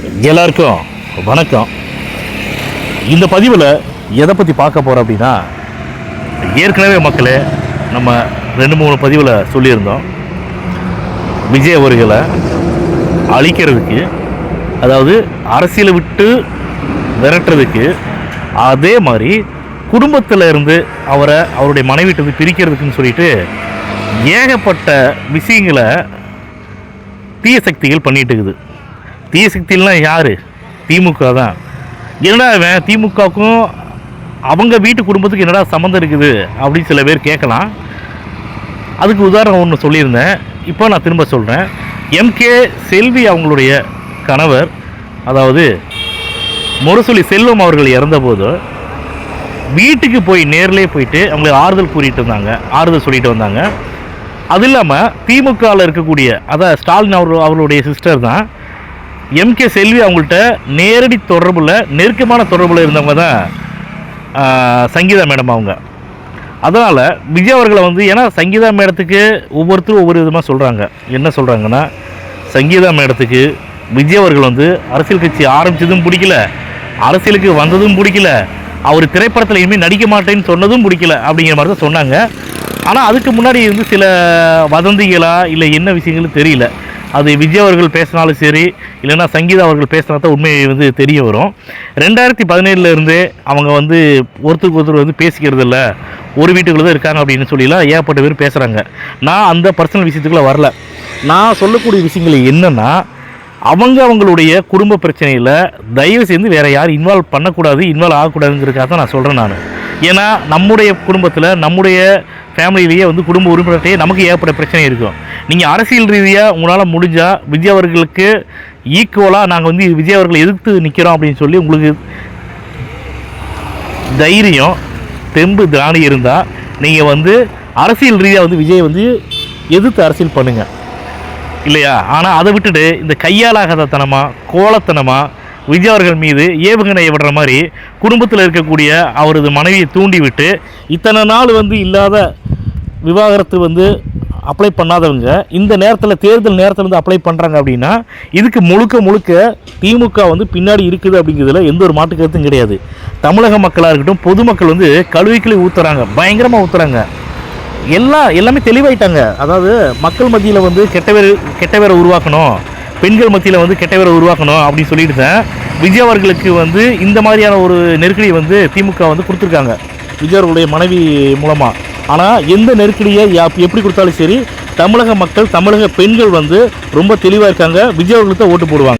எல்லாருக்கும் வணக்கம். இந்த பதிவில் எதை பற்றி பார்க்க போகிறோம் அப்படின்னா, ஏற்கனவே மக்களே நம்ம 2-3 பதிவில் சொல்லியிருந்தோம். விஜய் அவர்களை அழிக்கிறதுக்கு, அதாவது அரசியலை விட்டு விரட்டுறதுக்கு, அதே மாதிரி குடும்பத்தில் இருந்து அவருடைய மனைவிட்டு பிரிக்கிறதுக்குன்னு சொல்லிட்டு ஏகப்பட்ட விஷயங்களை தீய சக்திகள் பண்ணிட்டு இருக்குது. தீய சக்திகள்லாம் யார்? திமுக தான். என்னடா அவன் திமுகவுக்கும் அவங்க வீட்டு குடும்பத்துக்கு என்னடா சம்மந்தம் இருக்குது அப்படின்னு சில பேர் கேட்கலாம். அதுக்கு உதாரணம் ஒன்று சொல்லியிருந்தேன், இப்போ நான் திரும்ப சொல்கிறேன். எம்கே செல்வி அவங்களுடைய கணவர், அதாவது முரசொலி செல்வம் அவர்கள் இறந்தபோது வீட்டுக்கு போய் நேரிலே போயிட்டு அவங்களுக்கு ஆறுதல் கூறிட்டு இருந்தாங்க, ஆறுதல் சொல்லிட்டு வந்தாங்க. அது இல்லாமல் திமுகவில் இருக்கக்கூடிய, அதாவது ஸ்டாலின் அவர்களுடைய சிஸ்டர் தான் எம்கே செல்வி அவங்கள்ட்ட நேரடி தொடர்பில், நெருக்கமான தொடர்பில் இருந்தவங்க தான் சங்கீதா மேடம் அவங்க. அதனால் விஜய் அவர்களை ஏன்னா சங்கீதா மேடத்துக்கு ஒவ்வொருத்தரும் ஒவ்வொரு விதமாக சொல்கிறாங்க. என்ன சொல்கிறாங்கன்னா, சங்கீதா மேடத்துக்கு விஜய் அவர்கள் அரசியல் கட்சி ஆரம்பித்ததும் பிடிக்கல, அரசியலுக்கு வந்ததும் பிடிக்கல, அவர் திரைப்படத்தில் இனிமேல் நடிக்க மாட்டேன்னு சொன்னதும் பிடிக்கல அப்படிங்கிற மாதிரி தான் சொன்னாங்க. ஆனால் அதுக்கு முன்னாடி சில வதந்திகளா இல்லை என்ன விஷயங்களும் தெரியல. அது விஜய் அவர்கள் பேசினாலும் சரி, இல்லைன்னா சங்கீதா அவர்கள் பேசினா தான் உண்மை தெரிய வரும். 2017 அவங்க ஒருத்தருக்கு ஒருத்தர் பேசிக்கிறது இல்லை, ஒரு வீட்டுக்குள்ளே தான் இருக்காங்க அப்படின்னு சொல்லிலாம் ஏகப்பட்ட பேர் பேசுகிறாங்க. நான் அந்த பர்சனல் விஷயத்துக்குள்ளே வரல. நான் சொல்லக்கூடிய விஷயங்கள் என்னென்னா, அவங்களுடைய குடும்ப பிரச்சனையில் தயவு செய்து வேறு யாரும் இன்வால்வ் பண்ணக்கூடாது, இன்வால்வ் ஆகக்கூடாதுங்கிறதுக்காக தான் நான் சொல்கிறேன். நான் ஏன்னா நம்முடைய குடும்பத்தில், நம்முடைய ஃபேமிலியிலேயே குடும்ப உறுப்பினர்கிட்டே நமக்கு ஏற்பட்ட பிரச்சனை இருக்கும். நீங்கள் அரசியல் ரீதியாக உங்களால் முடிஞ்சால் விஜய் அவர்களுக்கு ஈக்குவலாக நாங்கள் விஜய் அவர்களை எதிர்த்து நிற்கிறோம் அப்படின்னு சொல்லி உங்களுக்கு தைரியம், தெம்பு, திராணி இருந்தால் நீங்கள் அரசியல் ரீதியாக விஜய் எதிர்த்து அரசியல் பண்ணுங்கள், இல்லையா? ஆனால் அதை விட்டுட்டு இந்த கையாலாகாதத்தனமாக, கோலத்தனமாக விஜய் அவர்கள் மீது ஏவுகணை விடுற மாதிரி குடும்பத்தில் இருக்கக்கூடிய அவரது மனைவியை தூண்டி விட்டு, இத்தனை நாள் இல்லாத விவாகரத்து அப்ளை பண்ணாதவங்க இந்த நேரத்தில், தேர்தல் நேரத்தில் அப்ளை பண்ணுறாங்க அப்படின்னா, இதுக்கு முழுக்க திமுக பின்னாடி இருக்குது அப்படிங்கிறதுல எந்த ஒரு மாற்று கருத்தும் கிடையாது. தமிழக மக்களாக இருக்கட்டும், பொதுமக்கள் கழுவிக்கிளி ஊற்றுறாங்க, பயங்கரமாக ஊற்றுறாங்க. எல்லாமே தெளிவாயிட்டாங்க. அதாவது மக்கள் மத்தியில் கெட்ட பேரை உருவாக்கணும், பெண்கள் மத்தியில் கெட்ட பேரை உருவாக்கணும் அப்படின்னு சொல்லிட்டு தான் விஜய் அவர்களுக்கு இந்த மாதிரியான ஒரு நெருக்கடியை திமுக கொடுத்துருக்காங்க விஜய் அவர்களுடைய மனைவி மூலமாக. ஆனால் எந்த நெருக்கடியை எப்படி கொடுத்தாலும் சரி, தமிழக மக்கள், தமிழக பெண்கள் ரொம்ப தெளிவாக இருக்காங்க. விஜய் அவர்களுக்கு தான் ஓட்டு போடுவாங்க.